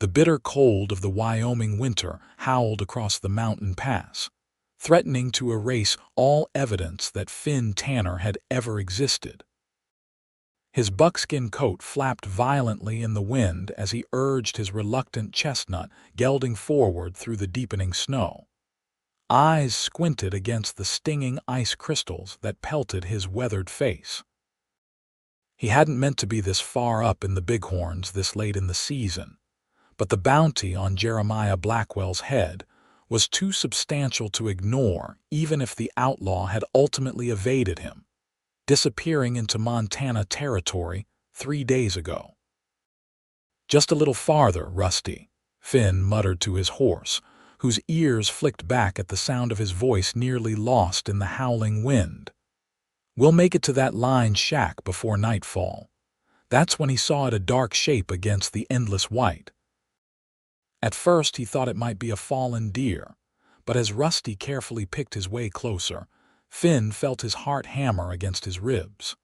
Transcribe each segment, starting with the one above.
The bitter cold of the Wyoming winter howled across the mountain pass, threatening to erase all evidence that Finn Tanner had ever existed. His buckskin coat flapped violently in the wind as he urged his reluctant chestnut gelding forward through the deepening snow. Eyes squinted against the stinging ice crystals that pelted his weathered face. He hadn't meant to be this far up in the bighorns this late in the season, but the bounty on Jeremiah Blackwell's head was too substantial to ignore even if the outlaw had ultimately evaded him, disappearing into Montana territory 3 days ago. "Just a little farther, Rusty," Finn muttered to his horse, whose ears flicked back at the sound of his voice nearly lost in the howling wind. "We'll make it to that line shack before nightfall." That's when he saw it, a dark shape against the endless white. At first he thought it might be a fallen deer, but as Rusty carefully picked his way closer, Finn felt his heart hammer against his ribs.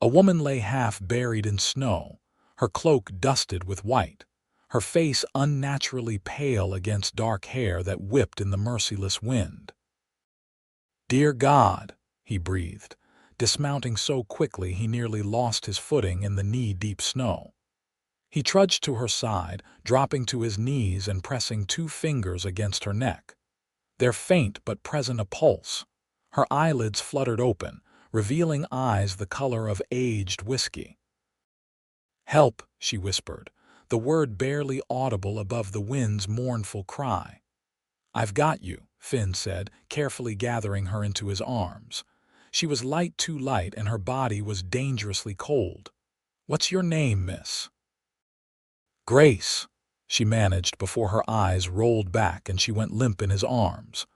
A woman lay half buried in snow, her cloak dusted with white, her face unnaturally pale against dark hair that whipped in the merciless wind. "Dear God," he breathed, dismounting so quickly he nearly lost his footing in the knee-deep snow. He trudged to her side, dropping to his knees and pressing 2 fingers against her neck. Their faint but present a pulse. Her eyelids fluttered open, revealing eyes the color of aged whiskey. "Help," she whispered, the word barely audible above the wind's mournful cry. "I've got you," Finn said, carefully gathering her into his arms. She was light, too light, and her body was dangerously cold. "What's your name, miss?" "Grace," she managed before her eyes rolled back and she went limp in his arms.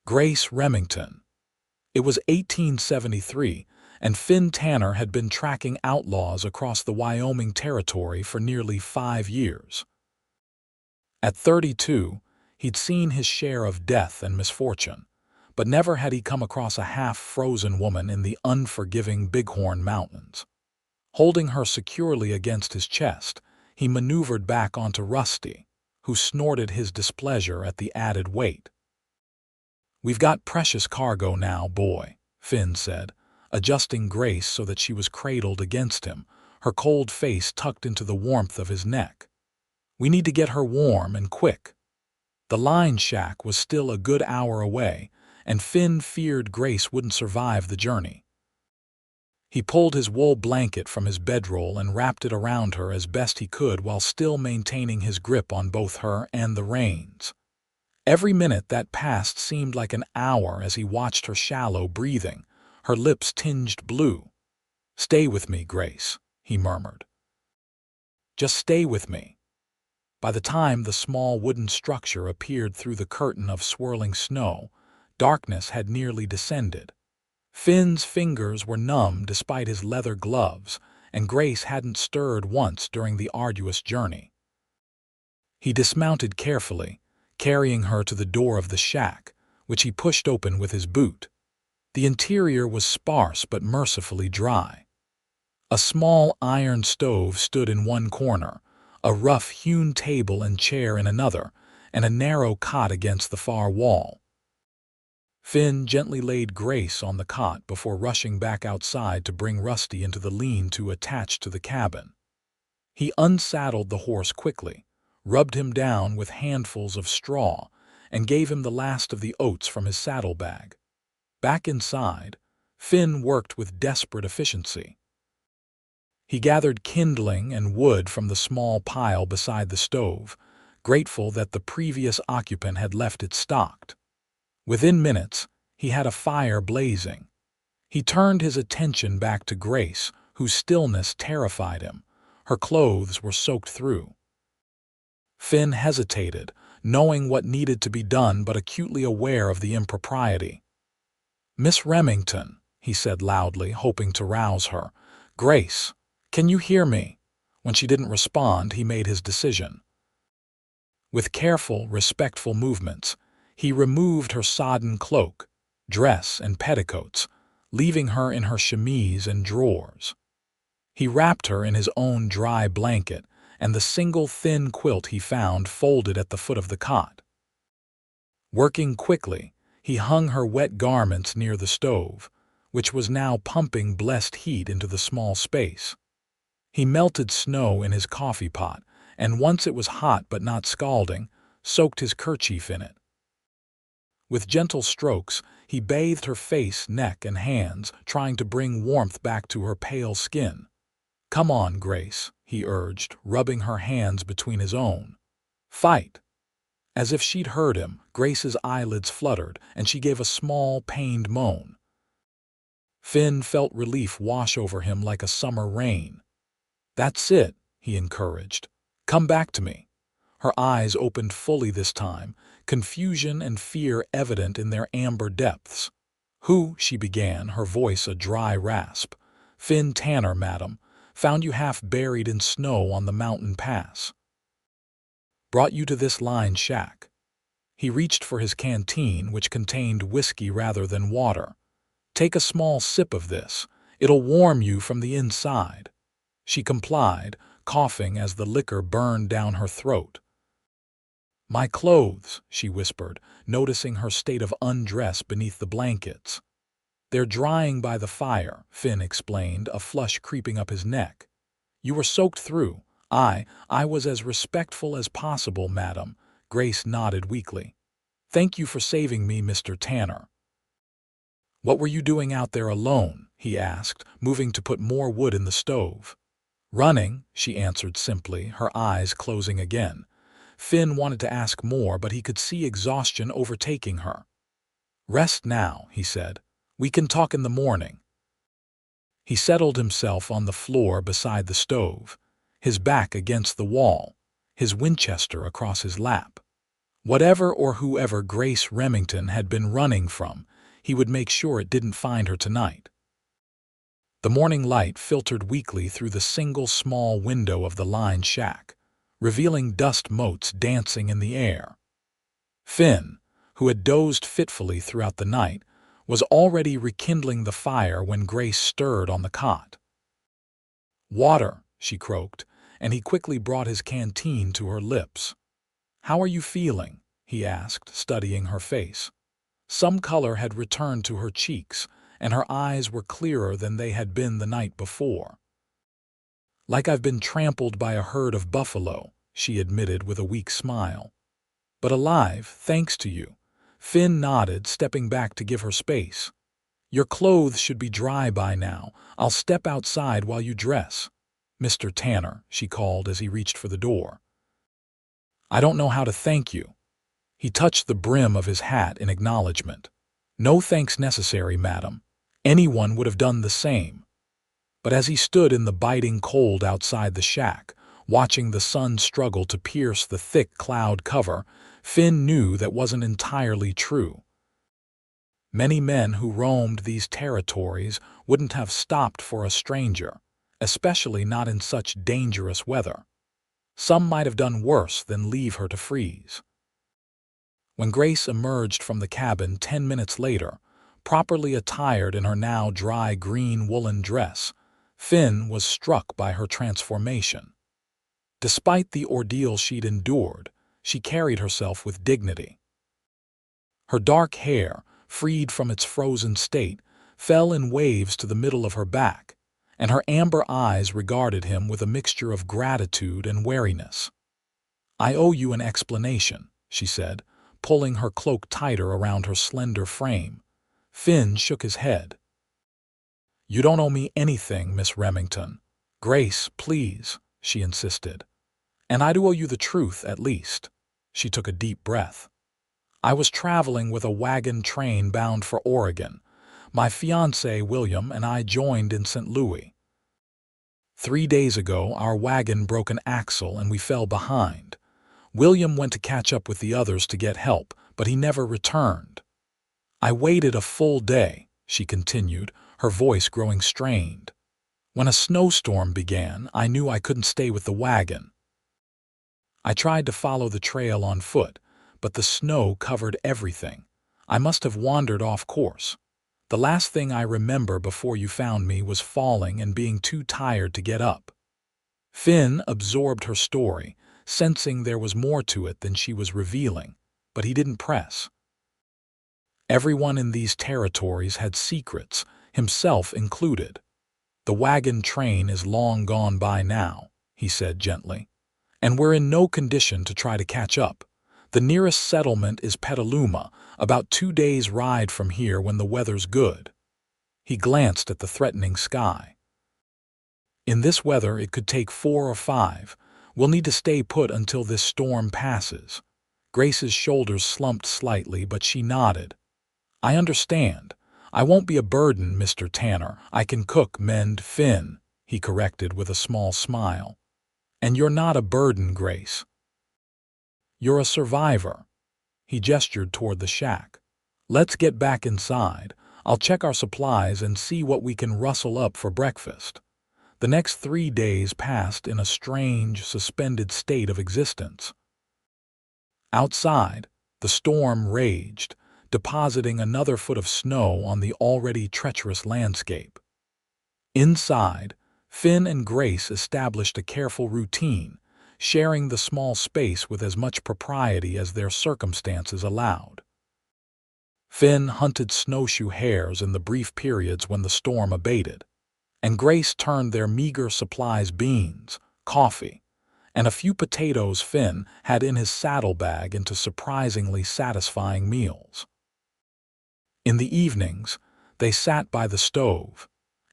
"Grace Remington." It was 1873, and Finn Tanner had been tracking outlaws across the Wyoming territory for nearly 5 years. At 32, he'd seen his share of death and misfortune, but never had he come across a half-frozen woman in the unforgiving Bighorn Mountains. Holding her securely against his chest, he maneuvered back onto Rusty, who snorted his displeasure at the added weight. "We've got precious cargo now, boy," Finn said, adjusting Grace so that she was cradled against him, her cold face tucked into the warmth of his neck. "We need to get her warm and quick." The line shack was still a good hour away, and Finn feared Grace wouldn't survive the journey. He pulled his wool blanket from his bedroll and wrapped it around her as best he could while still maintaining his grip on both her and the reins. Every minute that passed seemed like an hour as he watched her shallow breathing, her lips tinged blue. "Stay with me, Grace," he murmured. "Just stay with me." By the time the small wooden structure appeared through the curtain of swirling snow, darkness had nearly descended. Finn's fingers were numb despite his leather gloves, and Grace hadn't stirred once during the arduous journey. He dismounted carefully, carrying her to the door of the shack, which he pushed open with his boot. The interior was sparse but mercifully dry. A small iron stove stood in one corner, a rough-hewn table and chair in another, and a narrow cot against the far wall. Finn gently laid Grace on the cot before rushing back outside to bring Rusty into the lean-to attached to the cabin. He unsaddled the horse quickly, rubbed him down with handfuls of straw, and gave him the last of the oats from his saddlebag. Back inside, Finn worked with desperate efficiency. He gathered kindling and wood from the small pile beside the stove, grateful that the previous occupant had left it stocked. Within minutes, he had a fire blazing. He turned his attention back to Grace, whose stillness terrified him. Her clothes were soaked through. Finn hesitated, knowing what needed to be done but acutely aware of the impropriety. "Miss Remington," he said loudly, hoping to rouse her. "Grace, can you hear me?" When she didn't respond, he made his decision. With careful, respectful movements, he removed her sodden cloak, dress, and petticoats, leaving her in her chemise and drawers. He wrapped her in his own dry blanket and the single thin quilt he found folded at the foot of the cot. Working quickly, he hung her wet garments near the stove, which was now pumping blessed heat into the small space. He melted snow in his coffee pot, and once it was hot but not scalding, soaked his kerchief in it. With gentle strokes, he bathed her face, neck, and hands, trying to bring warmth back to her pale skin. "Come on, Grace," he urged, rubbing her hands between his own. "Fight." As if she'd heard him, Grace's eyelids fluttered, and she gave a small, pained moan. Finn felt relief wash over him like a summer rain. "That's it," he encouraged. "Come back to me." Her eyes opened fully this time, confusion and fear evident in their amber depths. "Who?" she began, her voice a dry rasp. "Finn Tanner, madam. Found you half buried in snow on the mountain pass. Brought you to this lined shack." He reached for his canteen, which contained whiskey rather than water. "Take a small sip of this. It'll warm you from the inside." She complied, coughing as the liquor burned down her throat. "My clothes," she whispered, noticing her state of undress beneath the blankets. "They're drying by the fire," Finn explained, a flush creeping up his neck. "You were soaked through." I was as respectful as possible, madam," Grace nodded weakly. "Thank you for saving me, Mr. Tanner." "What were you doing out there alone?" he asked, moving to put more wood in the stove. "Running," she answered simply, her eyes closing again. Finn wanted to ask more, but he could see exhaustion overtaking her. "Rest now," he said. "We can talk in the morning." He settled himself on the floor beside the stove, his back against the wall, his Winchester across his lap. Whatever or whoever Grace Remington had been running from, he would make sure it didn't find her tonight. The morning light filtered weakly through the single small window of the lined shack, revealing dust motes dancing in the air. Finn, who had dozed fitfully throughout the night, was already rekindling the fire when Grace stirred on the cot. "Water," she croaked, and he quickly brought his canteen to her lips. "How are you feeling?" he asked, studying her face. Some color had returned to her cheeks, and her eyes were clearer than they had been the night before. "Like I've been trampled by a herd of buffalo," she admitted with a weak smile. "But alive, thanks to you." Finn nodded, stepping back to give her space. "Your clothes should be dry by now. I'll step outside while you dress." "Mr. Tanner," she called as he reached for the door. "I don't know how to thank you." He touched the brim of his hat in acknowledgement. "No thanks necessary, madam. Anyone would have done the same." But as he stood in the biting cold outside the shack, watching the sun struggle to pierce the thick cloud cover, Finn knew that wasn't entirely true. Many men who roamed these territories wouldn't have stopped for a stranger, especially not in such dangerous weather. Some might have done worse than leave her to freeze. When Grace emerged from the cabin 10 minutes later, properly attired in her now dry green woolen dress, Finn was struck by her transformation. Despite the ordeal she'd endured, she carried herself with dignity. Her dark hair, freed from its frozen state, fell in waves to the middle of her back, and her amber eyes regarded him with a mixture of gratitude and wariness. "I owe you an explanation," she said, pulling her cloak tighter around her slender frame. Finn shook his head. "You don't owe me anything, Miss Remington." "Grace, please," she insisted. "And I do owe you the truth, at least." She took a deep breath. "I was traveling with a wagon train bound for Oregon. My fiancé, William, and I joined in St. Louis. 3 days ago, our wagon broke an axle and we fell behind. William went to catch up with the others to get help, but he never returned. I waited a full day," she continued, her voice growing strained. "When a snowstorm began, I knew I couldn't stay with the wagon. I tried to follow the trail on foot, but the snow covered everything. I must have wandered off course. The last thing I remember before you found me was falling and being too tired to get up." Finn absorbed her story, sensing there was more to it than she was revealing, but he didn't press. Everyone in these territories had secrets, himself included. "The wagon train is long gone by now," he said gently, "and we're in no condition to try to catch up. The nearest settlement is Petaluma, about 2 days' ride from here when the weather's good." He glanced at the threatening sky. "In this weather it could take 4 or 5. We'll need to stay put until this storm passes." Grace's shoulders slumped slightly, but she nodded. "I understand. I won't be a burden, Mr. Tanner. I can cook, mend, Finn," he corrected with a small smile. "And you're not a burden, Grace. You're a survivor." He gestured toward the shack. "Let's get back inside. I'll check our supplies and see what we can rustle up for breakfast." The next 3 days passed in a strange, suspended state of existence. Outside, the storm raged, depositing another foot of snow on the already treacherous landscape. Inside, Finn and Grace established a careful routine, sharing the small space with as much propriety as their circumstances allowed. Finn hunted snowshoe hares in the brief periods when the storm abated, and Grace turned their meager supplies beans, coffee, and a few potatoes Finn had in his saddlebag into surprisingly satisfying meals. In the evenings, they sat by the stove,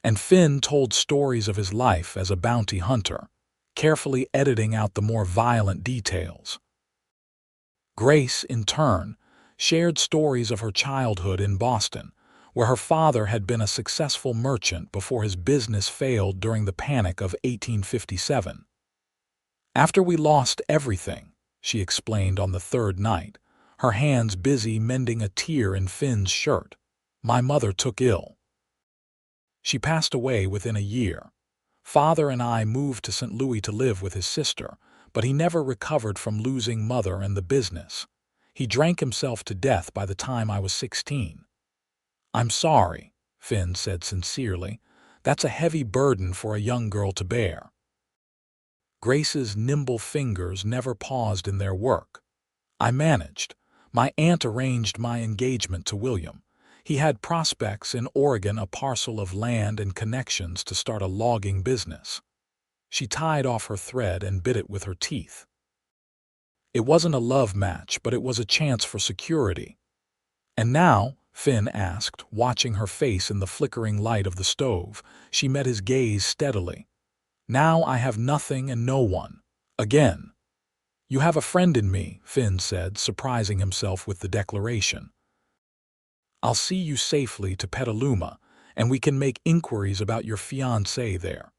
and Finn told stories of his life as a bounty hunter, carefully editing out the more violent details. Grace, in turn, shared stories of her childhood in Boston, where her father had been a successful merchant before his business failed during the Panic of 1857. "After we lost everything," she explained on the third night, her hands busy mending a tear in Finn's shirt, "my mother took ill. She passed away within a year. Father and I moved to St. Louis to live with his sister, but he never recovered from losing mother and the business. He drank himself to death by the time I was 16. "I'm sorry," Finn said sincerely. "That's a heavy burden for a young girl to bear." Grace's nimble fingers never paused in their work. "I managed. My aunt arranged my engagement to William. He had prospects in Oregon, a parcel of land and connections to start a logging business." She tied off her thread and bit it with her teeth. "It wasn't a love match, but it was a chance for security." "And now?" Finn asked, watching her face in the flickering light of the stove. She met his gaze steadily. "Now I have nothing and no one. Again." "You have a friend in me," Finn said, surprising himself with the declaration. "I'll see you safely to Petaluma, and we can make inquiries about your fiancé there."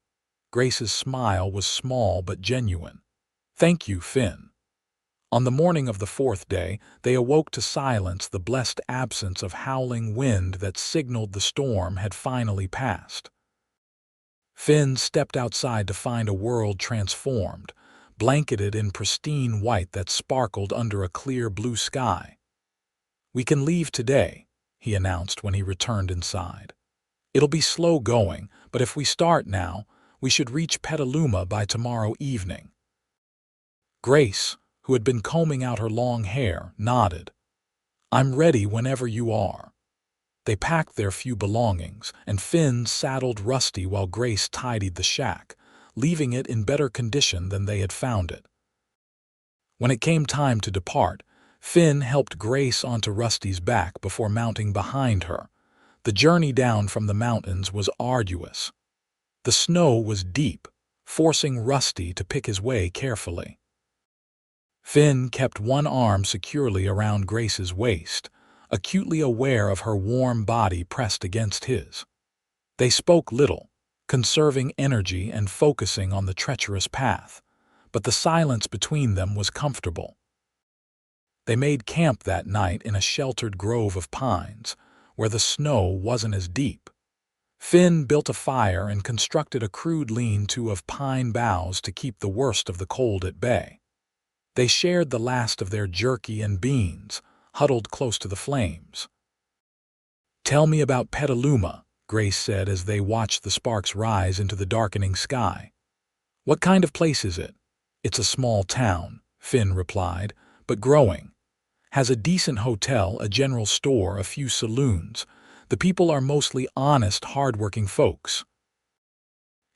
Grace's smile was small but genuine. "Thank you, Finn." On the morning of the 4th day, they awoke to silence, the blessed absence of howling wind that signaled the storm had finally passed. Finn stepped outside to find a world transformed, blanketed in pristine white that sparkled under a clear blue sky. "We can leave today," he announced when he returned inside. "It'll be slow going, but if we start now, we should reach Petaluma by tomorrow evening." Grace, who had been combing out her long hair, nodded. "I'm ready whenever you are." They packed their few belongings, and Finn saddled Rusty while Grace tidied the shack, leaving it in better condition than they had found it. When it came time to depart, Finn helped Grace onto Rusty's back before mounting behind her. The journey down from the mountains was arduous. The snow was deep, forcing Rusty to pick his way carefully. Finn kept one arm securely around Grace's waist, acutely aware of her warm body pressed against his. They spoke little, conserving energy and focusing on the treacherous path, but the silence between them was comfortable. They made camp that night in a sheltered grove of pines, where the snow wasn't as deep. Finn built a fire and constructed a crude lean-to of pine boughs to keep the worst of the cold at bay. They shared the last of their jerky and beans, huddled close to the flames. "Tell me about Petaluma," Grace said as they watched the sparks rise into the darkening sky. "What kind of place is it?" "It's a small town," Finn replied, "but growing. Has a decent hotel, a general store, a few saloons. The people are mostly honest, hard-working folks."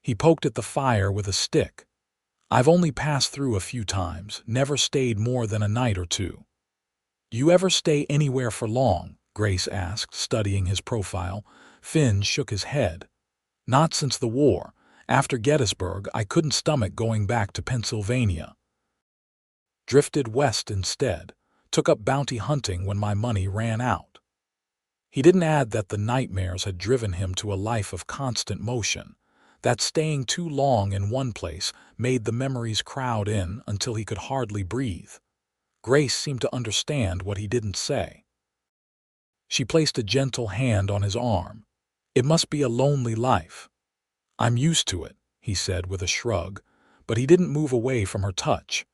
He poked at the fire with a stick. "I've only passed through a few times, never stayed more than a night or two." "You ever stay anywhere for long?" Grace asked, studying his profile. Finn shook his head. "Not since the war. After Gettysburg, I couldn't stomach going back to Pennsylvania. Drifted west instead. Took up bounty hunting when my money ran out." He didn't add that the nightmares had driven him to a life of constant motion, that staying too long in one place made the memories crowd in until he could hardly breathe. Grace seemed to understand what he didn't say. She placed a gentle hand on his arm. "It must be a lonely life." "I'm used to it," he said with a shrug, but he didn't move away from her touch.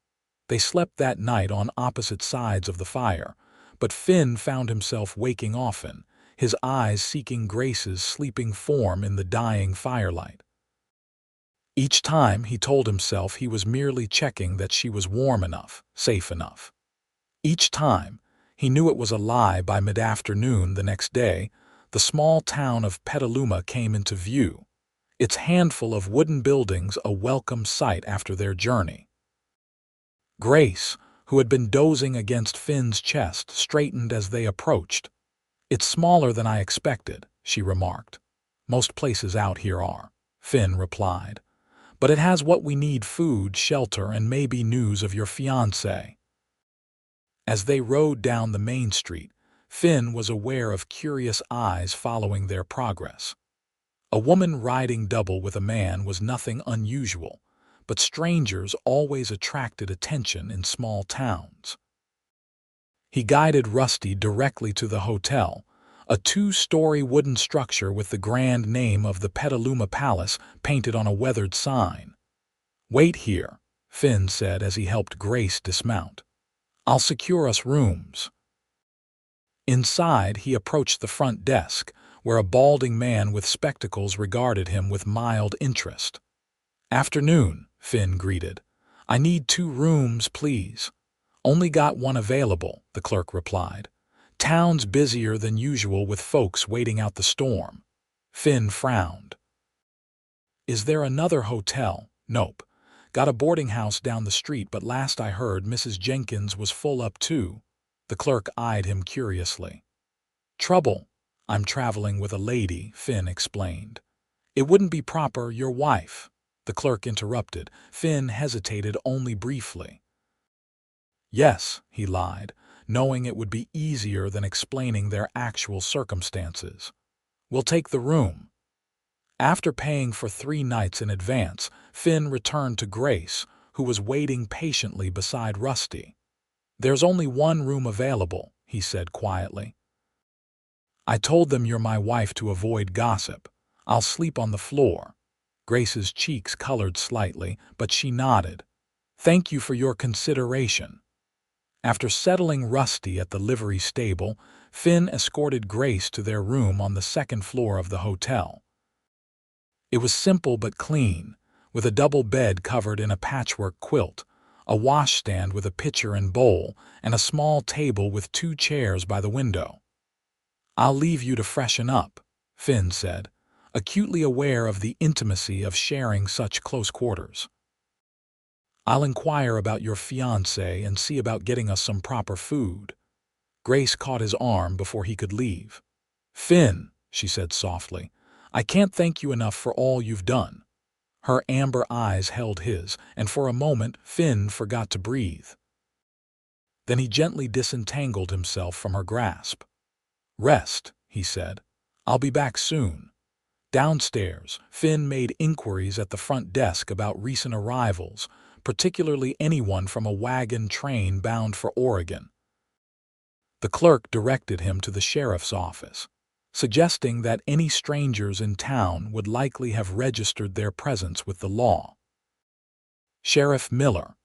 They slept that night on opposite sides of the fire, but Finn found himself waking often, his eyes seeking Grace's sleeping form in the dying firelight. Each time he told himself he was merely checking that she was warm enough, safe enough. Each time, he knew it was a lie. By mid-afternoon the next day, the small town of Petaluma came into view, its handful of wooden buildings a welcome sight after their journey. Grace, who had been dozing against Finn's chest, straightened as they approached. "It's smaller than I expected," she remarked. "Most places out here are," Finn replied. "But it has what we need: food, shelter, and maybe news of your fiancé." As they rode down the main street, Finn was aware of curious eyes following their progress. A woman riding double with a man was nothing unusual, but strangers always attracted attention in small towns. He guided Rusty directly to the hotel, a two-story wooden structure with the grand name of the Petaluma Palace painted on a weathered sign. "Wait here," Finn said as he helped Grace dismount. "I'll secure us rooms." Inside, he approached the front desk, where a balding man with spectacles regarded him with mild interest. "Afternoon," Finn greeted. "I need 2 rooms, please." "Only got one available," the clerk replied. "Town's busier than usual with folks waiting out the storm." Finn frowned. "Is there another hotel?" "Nope. Got a boarding house down the street, but last I heard Mrs. Jenkins was full up too." The clerk eyed him curiously. "Trouble? I'm traveling with a lady," Finn explained. "It wouldn't be proper, your wife." The clerk interrupted. Finn hesitated only briefly. "Yes," he lied, knowing it would be easier than explaining their actual circumstances. "We'll take the room." After paying for 3 nights in advance, Finn returned to Grace, who was waiting patiently beside Rusty. "There's only 1 room available," he said quietly. "I told them you're my wife to avoid gossip. I'll sleep on the floor." Grace's cheeks colored slightly, but she nodded. "Thank you for your consideration." After settling Rusty at the livery stable, Finn escorted Grace to their room on the 2nd floor of the hotel. It was simple but clean, with a double bed covered in a patchwork quilt, a washstand with a pitcher and bowl, and a small table with 2 chairs by the window. "I'll leave you to freshen up," Finn said, acutely aware of the intimacy of sharing such close quarters. "I'll inquire about your fiancé and see about getting us some proper food." Grace caught his arm before he could leave. "Finn," she said softly, "I can't thank you enough for all you've done." Her amber eyes held his, and for a moment Finn forgot to breathe. Then he gently disentangled himself from her grasp. "Rest," he said. "I'll be back soon." Downstairs, Finn made inquiries at the front desk about recent arrivals, particularly anyone from a wagon train bound for Oregon. The clerk directed him to the sheriff's office, suggesting that any strangers in town would likely have registered their presence with the law. Sheriff Miller,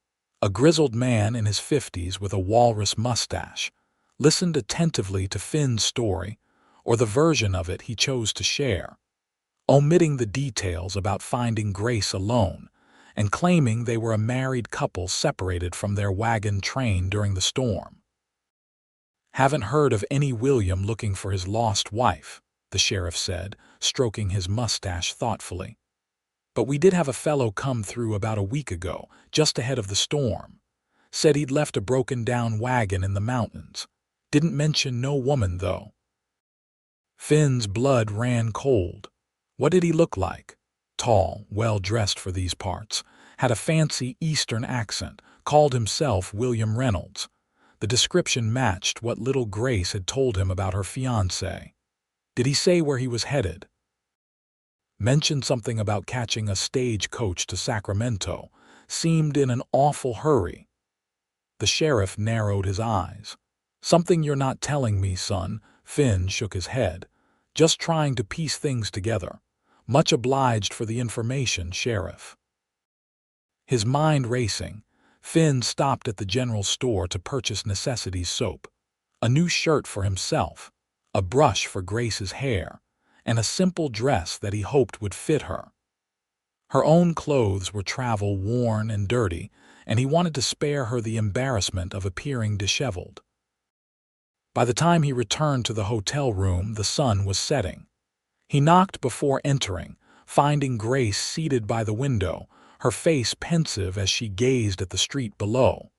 a grizzled man in his 50s with a walrus mustache, listened attentively to Finn's story, or the version of it he chose to share, omitting the details about finding Grace alone and claiming they were a married couple separated from their wagon train during the storm. "Haven't heard of any William looking for his lost wife," the sheriff said, stroking his mustache thoughtfully. "But we did have a fellow come through about a week ago, just ahead of the storm. Said he'd left a broken-down wagon in the mountains. Didn't mention no woman, though." Finn's blood ran cold. What did he look like? Tall, well-dressed for these parts, had a fancy Eastern accent, called himself William Reynolds. The description matched what little Grace had told him about her fiancé. Did he say where he was headed? Mentioned something about catching a stagecoach to Sacramento. Seemed in an awful hurry. The sheriff narrowed his eyes. "Something you're not telling me, son." Finn shook his head. "Just trying to piece things together. Much obliged for the information, Sheriff." His mind racing, Finn stopped at the general store to purchase necessities soap, a new shirt for himself, a brush for Grace's hair, and a simple dress that he hoped would fit her. Her own clothes were travel-worn and dirty, and he wanted to spare her the embarrassment of appearing disheveled. By the time he returned to the hotel room, the sun was setting. He knocked before entering, finding Grace seated by the window, her face pensive as she gazed at the street below.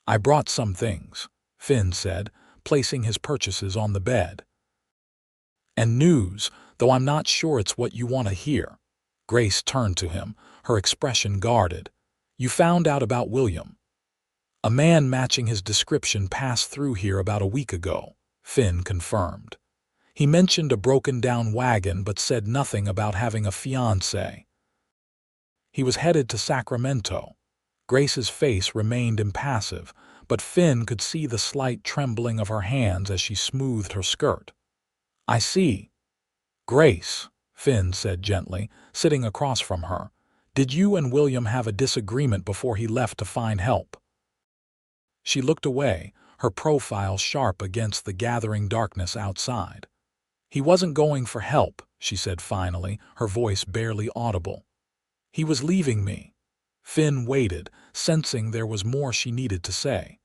"I brought some things," Finn said, placing his purchases on the bed. "And news, though I'm not sure it's what you want to hear." Grace turned to him, her expression guarded. "You found out about William." "A man matching his description passed through here about a week ago," Finn confirmed. "He mentioned a broken-down wagon but said nothing about having a fiancé. He was headed to Sacramento." Grace's face remained impassive, but Finn could see the slight trembling of her hands as she smoothed her skirt. "I see." "Grace," Finn said gently, sitting across from her, "did you and William have a disagreement before he left to find help?" She looked away, her profile sharp against the gathering darkness outside. "He wasn't going for help," she said finally, her voice barely audible. "He was leaving me." Finn waited, sensing there was more she needed to say.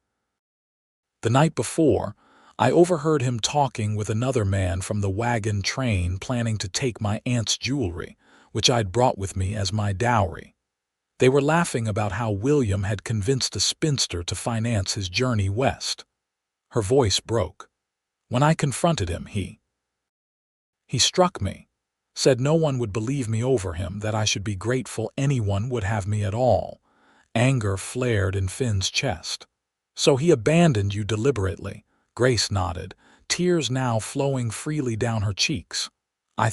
"The night before, I overheard him talking with another man from the wagon train planning to take my aunt's jewelry, which I'd brought with me as my dowry. They were laughing about how William had convinced a spinster to finance his journey west." Her voice broke. "When I confronted him, he struck me. Said no one would believe me over him, that I should be grateful anyone would have me at all." Anger flared in Finn's chest. "So he abandoned you deliberately?" Grace nodded, tears now flowing freely down her cheeks. I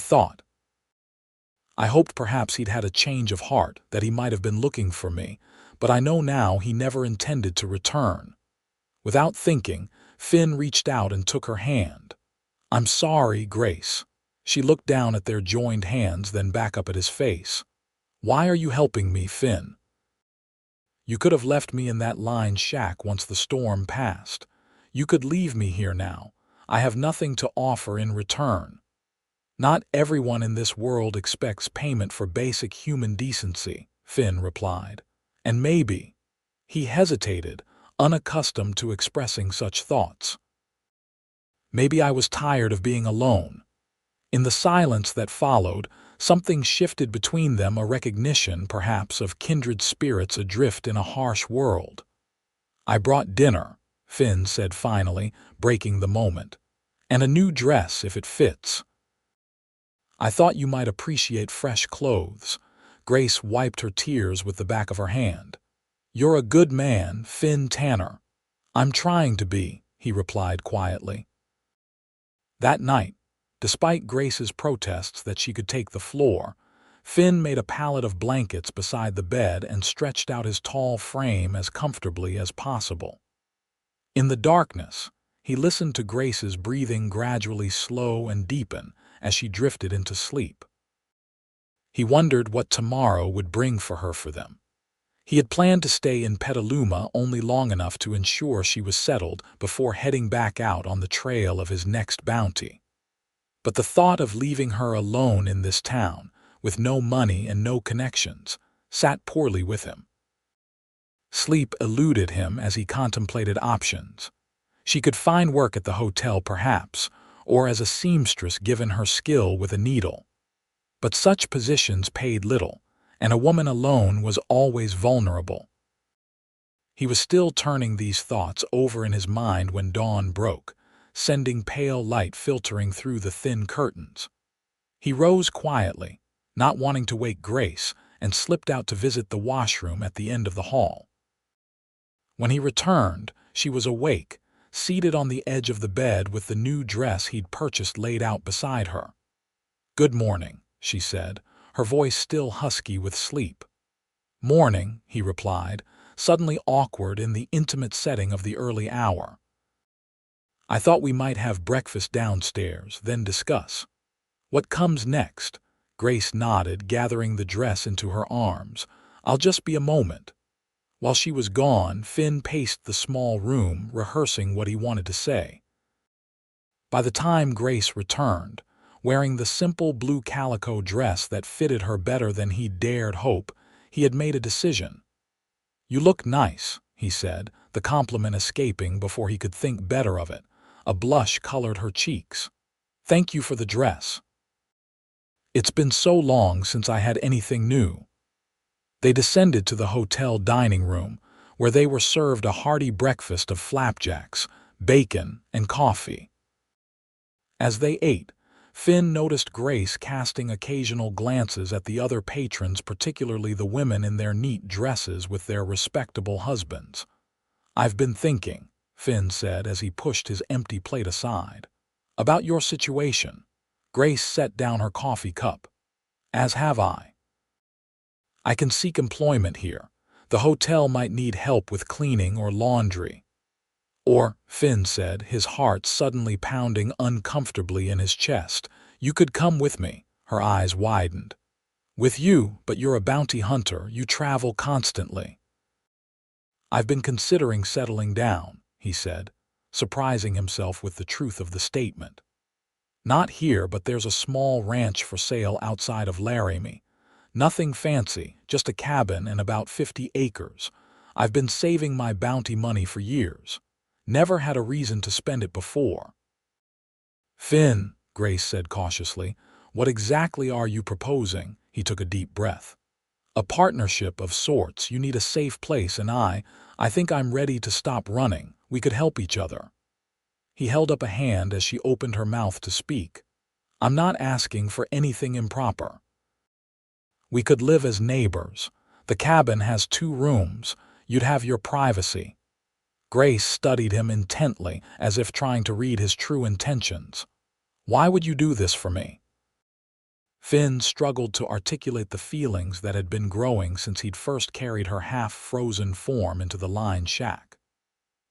hoped perhaps he'd had a change of heart, that he might have been looking for me, but I know now he never intended to return." Without thinking, Finn reached out and took her hand. "I'm sorry, Grace." She looked down at their joined hands, then back up at his face. "Why are you helping me, Finn? You could have left me in that lined shack once the storm passed. You could leave me here now. I have nothing to offer in return." "Not everyone in this world expects payment for basic human decency," Finn replied. "And maybe—" He hesitated, unaccustomed to expressing such thoughts. "Maybe I was tired of being alone." In the silence that followed, something shifted between them, a recognition, perhaps, of kindred spirits adrift in a harsh world. "I brought dinner," Finn said finally, breaking the moment. "And a new dress, if it fits. I thought you might appreciate fresh clothes." Grace wiped her tears with the back of her hand. "You're a good man, Finn Tanner." "I'm trying to be," he replied quietly. That night, despite Grace's protests that she could take the floor, Finn made a pallet of blankets beside the bed and stretched out his tall frame as comfortably as possible. In the darkness, he listened to Grace's breathing gradually slow and deepen as she drifted into sleep. He wondered what tomorrow would bring for her for them. He had planned to stay in Petaluma only long enough to ensure she was settled before heading back out on the trail of his next bounty. But the thought of leaving her alone in this town, with no money and no connections, sat poorly with him. Sleep eluded him as he contemplated options. She could find work at the hotel perhaps, or as a seamstress given her skill with a needle. But such positions paid little, and a woman alone was always vulnerable. He was still turning these thoughts over in his mind when dawn broke, sending pale light filtering through the thin curtains. He rose quietly, not wanting to wake Grace, and slipped out to visit the washroom at the end of the hall. When he returned, she was awake, seated on the edge of the bed with the new dress he'd purchased laid out beside her. "Good morning," she said, her voice still husky with sleep. "Morning," he replied, suddenly awkward in the intimate setting of the early hour. "I thought we might have breakfast downstairs, then discuss." "What comes next?" Grace nodded, gathering the dress into her arms. "I'll just be a moment." While she was gone, Finn paced the small room, rehearsing what he wanted to say. By the time Grace returned, wearing the simple blue calico dress that fitted her better than he dared hope, he had made a decision. "You look nice," he said, the compliment escaping before he could think better of it. A blush colored her cheeks. "Thank you for the dress. It's been so long since I had anything new." They descended to the hotel dining room, where they were served a hearty breakfast of flapjacks, bacon, and coffee. As they ate, Finn noticed Grace casting occasional glances at the other patrons, particularly the women in their neat dresses with their respectable husbands. "I've been thinking," Finn said as he pushed his empty plate aside, "about your situation." Grace set down her coffee cup. "As have I. I can seek employment here. The hotel might need help with cleaning or laundry." "Or," Finn said, his heart suddenly pounding uncomfortably in his chest, "you could come with me." Her eyes widened. "With you, but you're a bounty hunter, you travel constantly." "I've been considering settling down," he said, surprising himself with the truth of the statement. "Not here, but there's a small ranch for sale outside of Laramie. Nothing fancy, just a cabin and about 50 acres. I've been saving my bounty money for years. Never had a reason to spend it before." "Finn," Grace said cautiously, "what exactly are you proposing?" He took a deep breath. "A partnership of sorts. You need a safe place, and I think I'm ready to stop running. We could help each other." He held up a hand as she opened her mouth to speak. "I'm not asking for anything improper. We could live as neighbors. The cabin has 2 rooms. You'd have your privacy." Grace studied him intently, as if trying to read his true intentions. "Why would you do this for me?" Finn struggled to articulate the feelings that had been growing since he'd first carried her half-frozen form into the lined shack.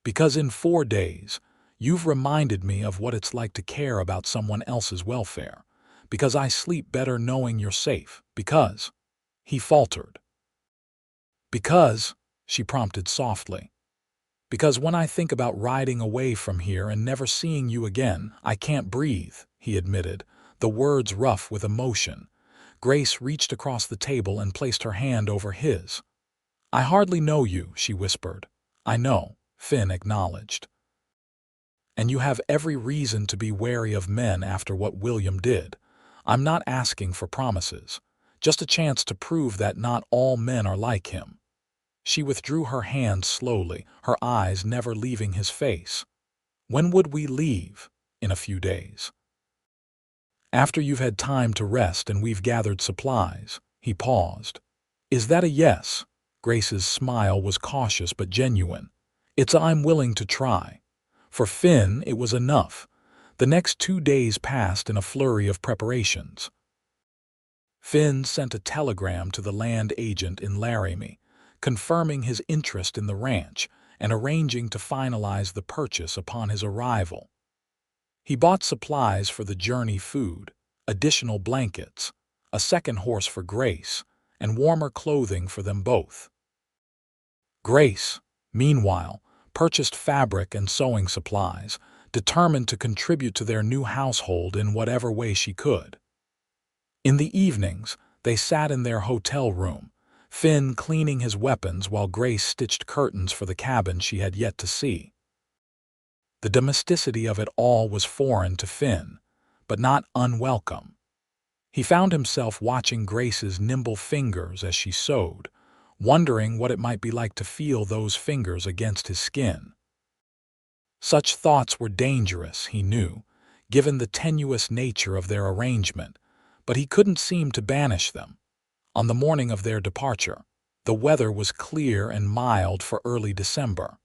"Because in 4 days, you've reminded me of what it's like to care about someone else's welfare. Because I sleep better knowing you're safe. Because—" he faltered. "Because," she prompted softly. "Because when I think about riding away from here and never seeing you again, I can't breathe," he admitted, the words rough with emotion. Grace reached across the table and placed her hand over his. "I hardly know you," she whispered. "I know," Finn acknowledged. "And you have every reason to be wary of men after what William did. I'm not asking for promises, just a chance to prove that not all men are like him." She withdrew her hand slowly, her eyes never leaving his face. "When would we leave?" "In a few days. After you've had time to rest and we've gathered supplies." He paused. "Is that a yes?" Grace's smile was cautious but genuine. "I'm willing to try." For Finn, it was enough. The next 2 days passed in a flurry of preparations. Finn sent a telegram to the land agent in Laramie, confirming his interest in the ranch and arranging to finalize the purchase upon his arrival. He bought supplies for the journey, food, additional blankets, a second horse for Grace, and warmer clothing for them both. Grace, meanwhile, purchased fabric and sewing supplies, determined to contribute to their new household in whatever way she could. In the evenings, they sat in their hotel room, Finn cleaning his weapons while Grace stitched curtains for the cabin she had yet to see. The domesticity of it all was foreign to Finn, but not unwelcome. He found himself watching Grace's nimble fingers as she sewed, wondering what it might be like to feel those fingers against his skin. Such thoughts were dangerous, he knew, given the tenuous nature of their arrangement, but he couldn't seem to banish them. On the morning of their departure, the weather was clear and mild for early December.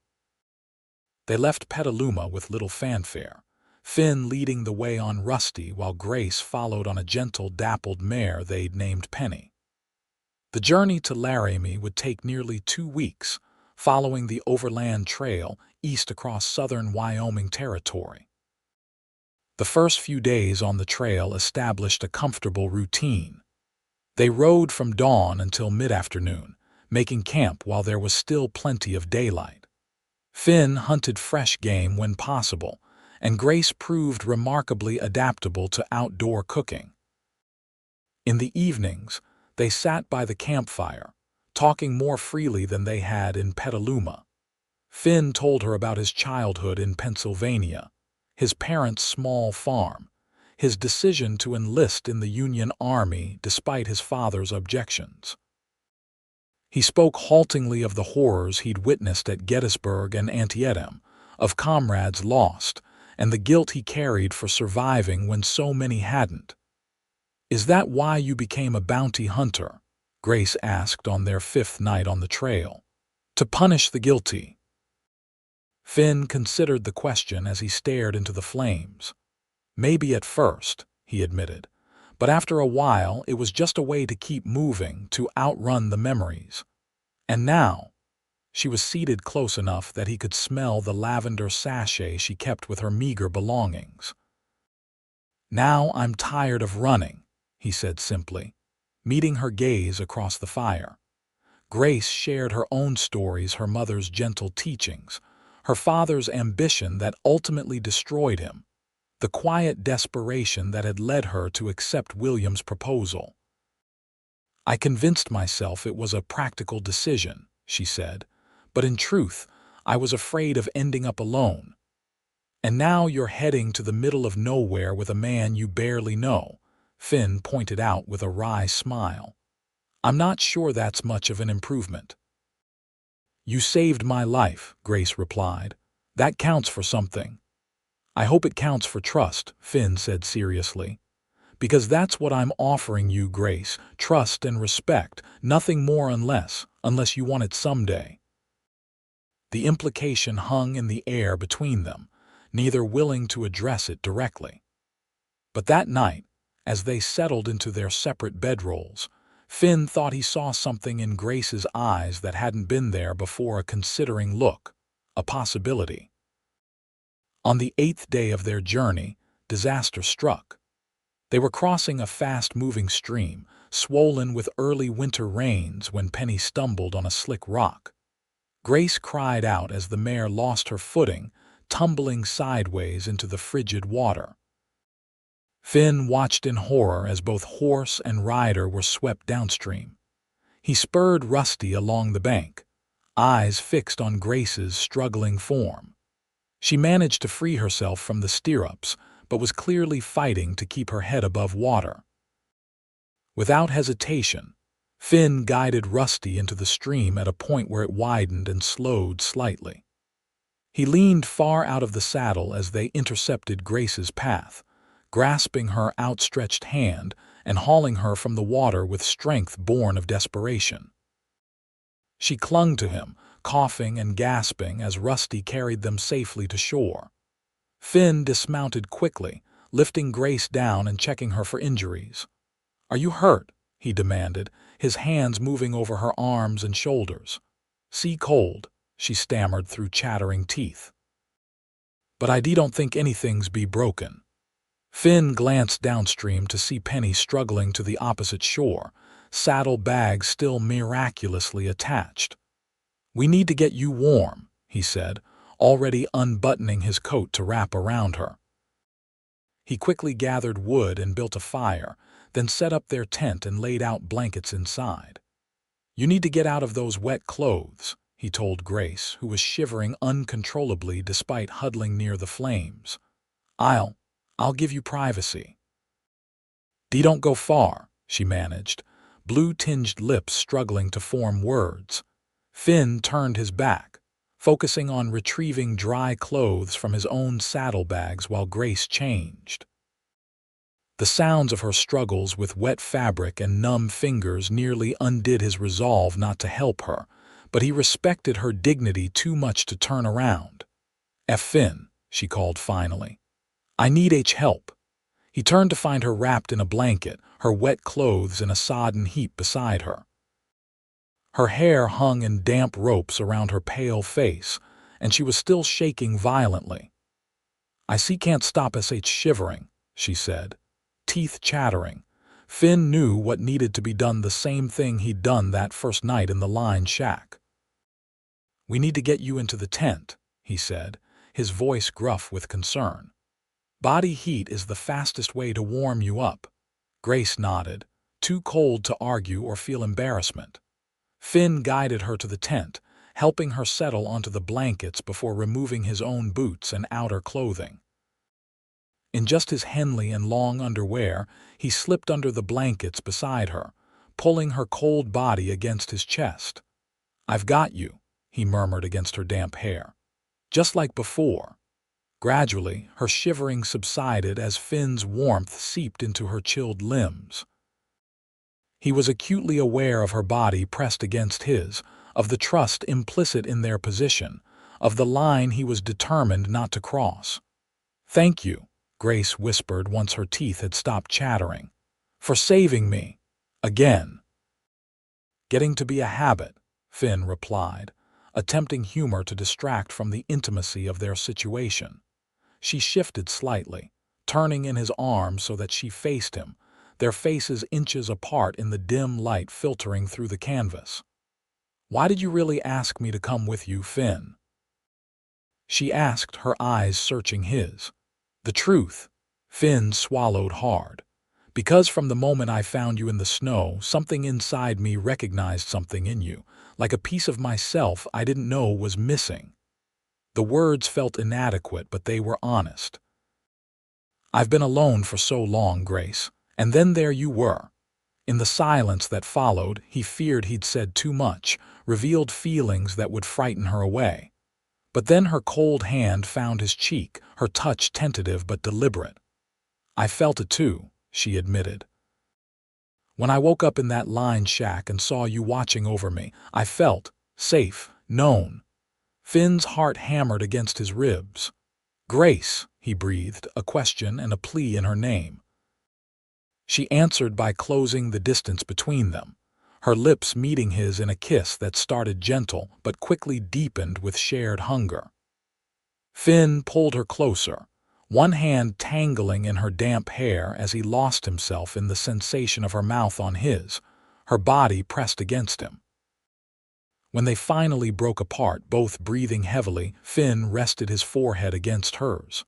They left Petaluma with little fanfare, Finn leading the way on Rusty while Grace followed on a gentle dappled mare they'd named Penny. The journey to Laramie would take nearly 2 weeks, following the overland trail east across southern Wyoming territory. The first few days on the trail established a comfortable routine. They rode from dawn until mid-afternoon, making camp while there was still plenty of daylight. Finn hunted fresh game when possible, and Grace proved remarkably adaptable to outdoor cooking. In the evenings, they sat by the campfire, talking more freely than they had in Petaluma. Finn told her about his childhood in Pennsylvania, his parents' small farm, his decision to enlist in the Union Army despite his father's objections. He spoke haltingly of the horrors he'd witnessed at Gettysburg and Antietam, of comrades lost, and the guilt he carried for surviving when so many hadn't. "Is that why you became a bounty hunter?" Grace asked on their 5th night on the trail. "To punish the guilty?" Finn considered the question as he stared into the flames. "Maybe at first," he admitted, "but after a while it was just a way to keep moving, to outrun the memories. And now—" She was seated close enough that he could smell the lavender sachet she kept with her meager belongings. "Now I'm tired of running," he said simply, meeting her gaze across the fire. Grace shared her own stories, her mother's gentle teachings, her father's ambition that ultimately destroyed him, the quiet desperation that had led her to accept William's proposal. "I convinced myself it was a practical decision," she said, "but in truth, I was afraid of ending up alone. And now you're heading to the middle of nowhere with a man you barely know," Finn pointed out with a wry smile. "I'm not sure that's much of an improvement." "You saved my life," Grace replied. "That counts for something." "I hope it counts for trust," Finn said seriously. "Because that's what I'm offering you, Grace, trust and respect, nothing more unless you want it someday." The implication hung in the air between them, neither willing to address it directly. But that night, as they settled into their separate bedrolls, Finn thought he saw something in Grace's eyes that hadn't been there before, a considering look, a possibility. On the 8th day of their journey, disaster struck. They were crossing a fast-moving stream, swollen with early winter rains, when Penny stumbled on a slick rock. Grace cried out as the mare lost her footing, tumbling sideways into the frigid water. Finn watched in horror as both horse and rider were swept downstream. He spurred Rusty along the bank, eyes fixed on Grace's struggling form. She managed to free herself from the stirrups, but was clearly fighting to keep her head above water. Without hesitation, Finn guided Rusty into the stream at a point where it widened and slowed slightly. He leaned far out of the saddle as they intercepted Grace's path, grasping her outstretched hand and hauling her from the water with strength born of desperation. She clung to him, coughing and gasping as Rusty carried them safely to shore. Finn dismounted quickly, lifting Grace down and checking her for injuries. "Are you hurt?" he demanded, his hands moving over her arms and shoulders. "Sea cold," she stammered through chattering teeth. "But I don't think anything's be broken." Finn glanced downstream to see Penny struggling to the opposite shore, saddle bags still miraculously attached. "We need to get you warm," he said, already unbuttoning his coat to wrap around her. He quickly gathered wood and built a fire, then set up their tent and laid out blankets inside. "You need to get out of those wet clothes," he told Grace, who was shivering uncontrollably despite huddling near the flames. I'll give you privacy." "Dee don't go far," she managed, blue-tinged lips struggling to form words. Finn turned his back, focusing on retrieving dry clothes from his own saddlebags while Grace changed. The sounds of her struggles with wet fabric and numb fingers nearly undid his resolve not to help her, but he respected her dignity too much to turn around. "Finn," she called finally. "I need help." He turned to find her wrapped in a blanket, her wet clothes in a sodden heap beside her. Her hair hung in damp ropes around her pale face, and she was still shaking violently. "I see can't stop shivering," she said, teeth chattering. Finn knew what needed to be done, the same thing he'd done that first night in the line shack. "We need to get you into the tent," he said, his voice gruff with concern. "Body heat is the fastest way to warm you up." Grace nodded, too cold to argue or feel embarrassment. Finn guided her to the tent, helping her settle onto the blankets before removing his own boots and outer clothing. In just his Henley and long underwear, he slipped under the blankets beside her, pulling her cold body against his chest. "I've got you," he murmured against her damp hair. "Just like before." Gradually, her shivering subsided as Finn's warmth seeped into her chilled limbs. He was acutely aware of her body pressed against his, of the trust implicit in their position, of the line he was determined not to cross. "Thank you," Grace whispered once her teeth had stopped chattering. "For saving me. Again." "Getting to be a habit," Finn replied, attempting humor to distract from the intimacy of their situation. She shifted slightly, turning in his arms so that she faced him, their faces inches apart in the dim light filtering through the canvas. "Why did you really ask me to come with you, Finn?" She asked, her eyes searching his. "The truth." Finn swallowed hard. "Because from the moment I found you in the snow, something inside me recognized something in you, like a piece of myself I didn't know was missing." The words felt inadequate, but they were honest. "I've been alone for so long, Grace, and then there you were." In the silence that followed, he feared he'd said too much, revealed feelings that would frighten her away. But then her cold hand found his cheek, her touch tentative but deliberate. "I felt it too," she admitted. "When I woke up in that line shack and saw you watching over me, I felt safe, known." Finn's heart hammered against his ribs. "Grace," he breathed, a question and a plea in her name. She answered by closing the distance between them, her lips meeting his in a kiss that started gentle but quickly deepened with shared hunger. Finn pulled her closer, one hand tangling in her damp hair as he lost himself in the sensation of her mouth on his, her body pressed against him. When they finally broke apart, both breathing heavily, Finn rested his forehead against hers.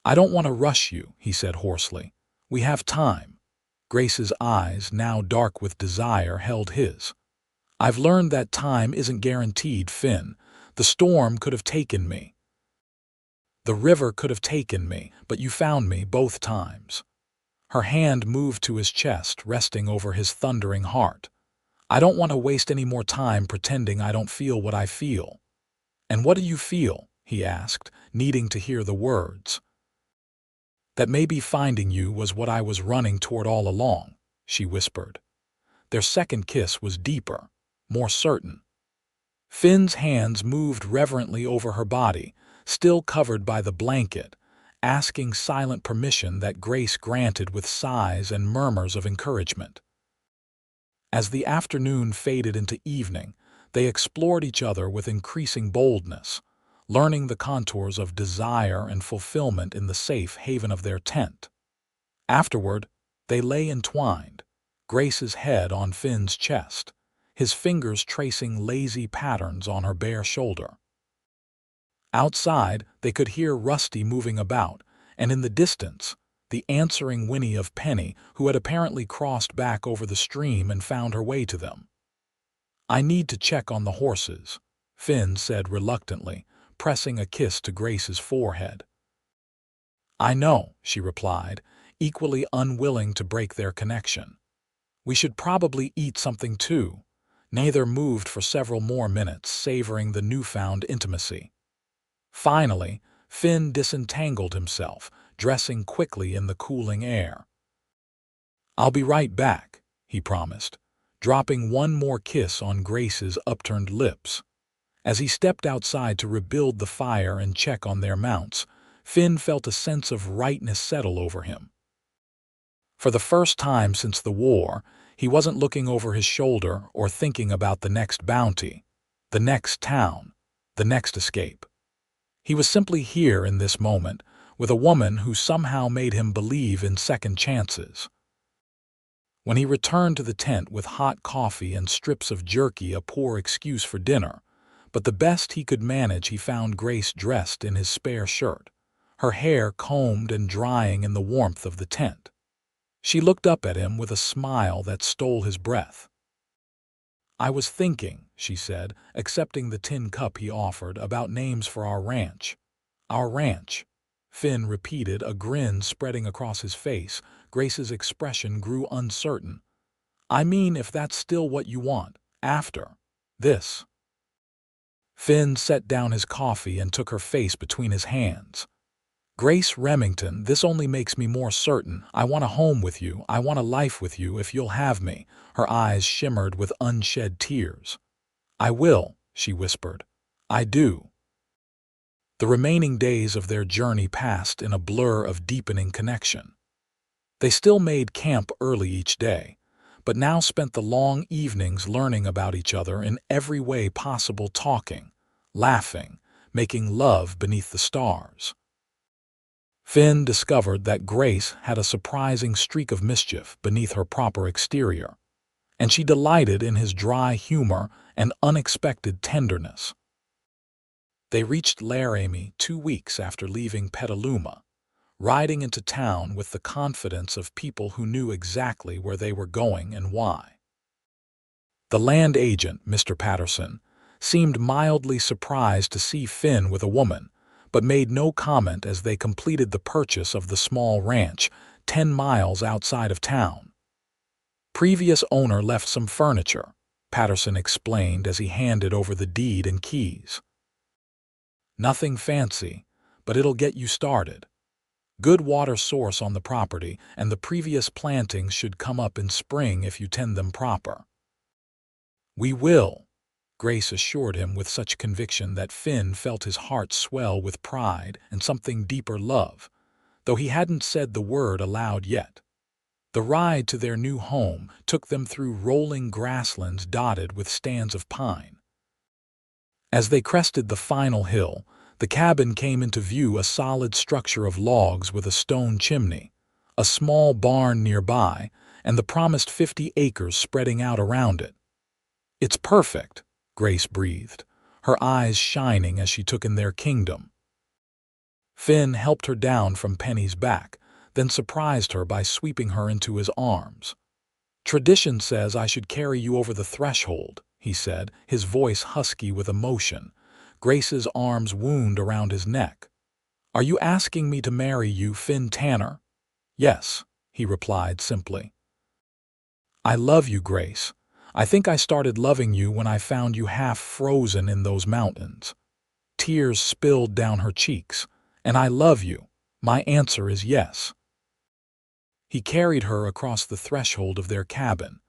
"I don't want to rush you," he said hoarsely. "We have time." Grace's eyes, now dark with desire, held his. "I've learned that time isn't guaranteed, Finn. The storm could have taken me. The river could have taken me, but you found me both times." Her hand moved to his chest, resting over his thundering heart. "I don't want to waste any more time pretending I don't feel what I feel." "And what do you feel?" he asked, needing to hear the words. "That maybe finding you was what I was running toward all along," she whispered. Their second kiss was deeper, more certain. Finn's hands moved reverently over her body, still covered by the blanket, asking silent permission that Grace granted with sighs and murmurs of encouragement. As the afternoon faded into evening, they explored each other with increasing boldness, learning the contours of desire and fulfillment in the safe haven of their tent. Afterward, they lay entwined, Grace's head on Finn's chest, his fingers tracing lazy patterns on her bare shoulder. Outside, they could hear Rusty moving about, and in the distance, the answering whinny of Penny, who had apparently crossed back over the stream and found her way to them. "I need to check on the horses," Finn said reluctantly, pressing a kiss to Grace's forehead. "I know," she replied, equally unwilling to break their connection. "We should probably eat something too." Neither moved for several more minutes, savoring the newfound intimacy. Finally, Finn disentangled himself, dressing quickly in the cooling air. "I'll be right back," he promised, dropping one more kiss on Grace's upturned lips. As he stepped outside to rebuild the fire and check on their mounts, Finn felt a sense of rightness settle over him. For the first time since the war, he wasn't looking over his shoulder or thinking about the next bounty, the next town, the next escape. He was simply here in this moment, with a woman who somehow made him believe in second chances. When he returned to the tent with hot coffee and strips of jerky, a poor excuse for dinner, but the best he could manage, he found Grace dressed in his spare shirt, her hair combed and drying in the warmth of the tent. She looked up at him with a smile that stole his breath. "I was thinking," she said, accepting the tin cup he offered, "about names for our ranch." "Our ranch," Finn repeated, a grin spreading across his face. Grace's expression grew uncertain. "I mean, if that's still what you want, after this." Finn set down his coffee and took her face between his hands. "Grace Remington, this only makes me more certain. I want a home with you. I want a life with you if you'll have me." Her eyes shimmered with unshed tears. "I will," she whispered. "I do." The remaining days of their journey passed in a blur of deepening connection. They still made camp early each day, but now spent the long evenings learning about each other in every way possible, talking, laughing, making love beneath the stars. Finn discovered that Grace had a surprising streak of mischief beneath her proper exterior, and she delighted in his dry humor and unexpected tenderness. They reached Laramie 2 weeks after leaving Petaluma, riding into town with the confidence of people who knew exactly where they were going and why. The land agent, Mr. Patterson, seemed mildly surprised to see Finn with a woman, but made no comment as they completed the purchase of the small ranch 10 miles outside of town. "Previous owner left some furniture," Patterson explained as he handed over the deed and keys. "Nothing fancy, but it'll get you started. Good water source on the property, and the previous plantings should come up in spring if you tend them proper." "We will," Grace assured him with such conviction that Finn felt his heart swell with pride and something deeper, love, though he hadn't said the word aloud yet. The ride to their new home took them through rolling grasslands dotted with stands of pine. As they crested the final hill, the cabin came into view, a solid structure of logs with a stone chimney, a small barn nearby, and the promised 50 acres spreading out around it. "It's perfect," Grace breathed, her eyes shining as she took in their kingdom. Finn helped her down from Penny's back, then surprised her by sweeping her into his arms. "Tradition says I should carry you over the threshold," he said, his voice husky with emotion. Grace's arms wound around his neck. "Are you asking me to marry you, Finn Tanner?" "Yes," he replied simply. "I love you, Grace. I think I started loving you when I found you half frozen in those mountains." Tears spilled down her cheeks. "And I love you. My answer is yes." He carried her across the threshold of their cabin,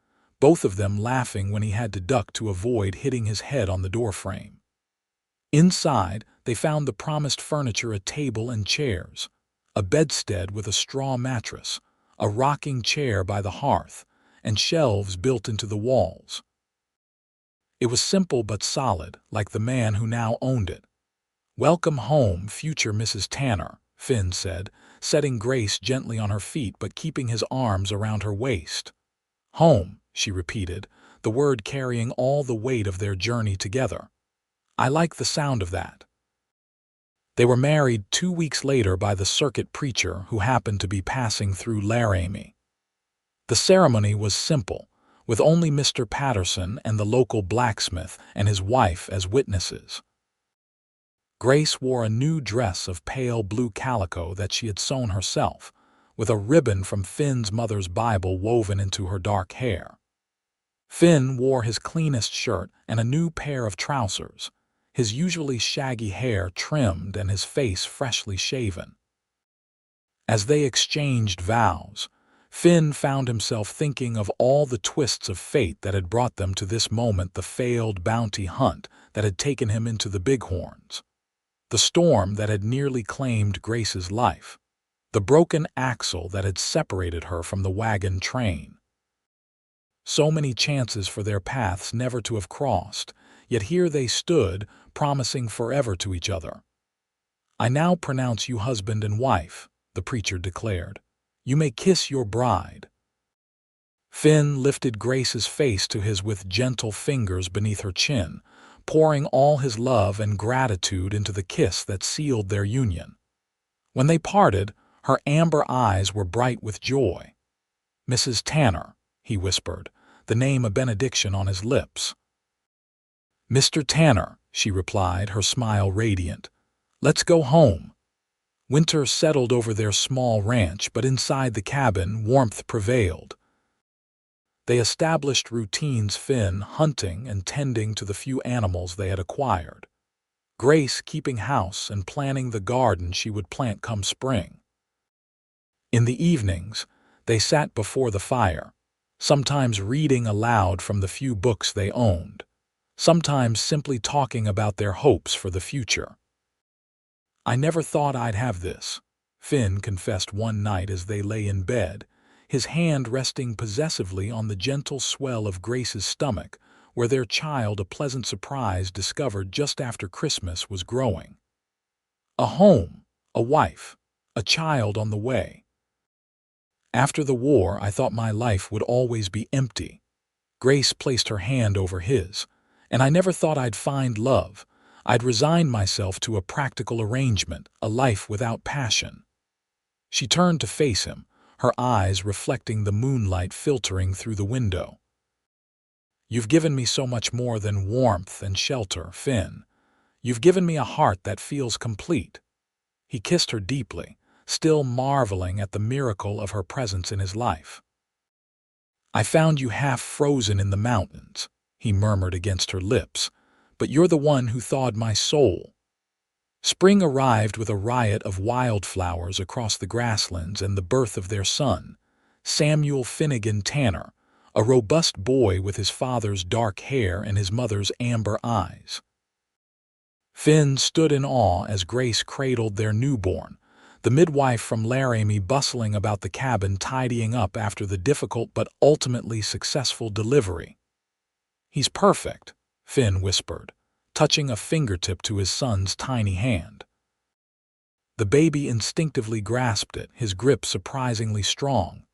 both of them laughing when he had to duck to avoid hitting his head on the doorframe. Inside, they found the promised furniture: a table and chairs, a bedstead with a straw mattress, a rocking chair by the hearth, and shelves built into the walls. It was simple but solid, like the man who now owned it. "Welcome home, future Mrs. Tanner," Finn said, setting Grace gently on her feet but keeping his arms around her waist. "Home," she repeated, the word carrying all the weight of their journey together. "I like the sound of that." They were married 2 weeks later by the circuit preacher who happened to be passing through Laramie. The ceremony was simple, with only Mr. Patterson and the local blacksmith and his wife as witnesses. Grace wore a new dress of pale blue calico that she had sewn herself, with a ribbon from Finn's mother's Bible woven into her dark hair. Finn wore his cleanest shirt and a new pair of trousers, his usually shaggy hair trimmed and his face freshly shaven. As they exchanged vows, Finn found himself thinking of all the twists of fate that had brought them to this moment: the failed bounty hunt that had taken him into the Bighorns, the storm that had nearly claimed Grace's life, the broken axle that had separated her from the wagon train. So many chances for their paths never to have crossed, yet here they stood, promising forever to each other. "I now pronounce you husband and wife," the preacher declared. "You may kiss your bride." Finn lifted Grace's face to his with gentle fingers beneath her chin, pouring all his love and gratitude into the kiss that sealed their union. When they parted, her amber eyes were bright with joy. "Mrs. Tanner," he whispered, the name a benediction on his lips. "Mr. Tanner," she replied, her smile radiant. "Let's go home." Winter settled over their small ranch, but inside the cabin, warmth prevailed. They established routines: Finn hunting and tending to the few animals they had acquired, Grace keeping house and planning the garden she would plant come spring. In the evenings, they sat before the fire, sometimes reading aloud from the few books they owned, sometimes simply talking about their hopes for the future. "I never thought I'd have this," Finn confessed one night as they lay in bed, his hand resting possessively on the gentle swell of Grace's stomach, where their child, a pleasant surprise discovered just after Christmas, was growing. A home, a wife, a child on the way. "After the war, I thought my life would always be empty." Grace placed her hand over his. "And I never thought I'd find love. I'd resigned myself to a practical arrangement, a life without passion." She turned to face him, her eyes reflecting the moonlight filtering through the window. "You've given me so much more than warmth and shelter, Finn. You've given me a heart that feels complete." He kissed her deeply, still marveling at the miracle of her presence in his life. "I found you half frozen in the mountains," he murmured against her lips, "but you're the one who thawed my soul." Spring arrived with a riot of wildflowers across the grasslands and the birth of their son, Samuel Finnegan Tanner, a robust boy with his father's dark hair and his mother's amber eyes. Finn stood in awe as Grace cradled their newborn, the midwife from Laramie bustling about the cabin tidying up after the difficult but ultimately successful delivery. "He's perfect," Finn whispered, touching a fingertip to his son's tiny hand. The baby instinctively grasped it, his grip surprisingly strong.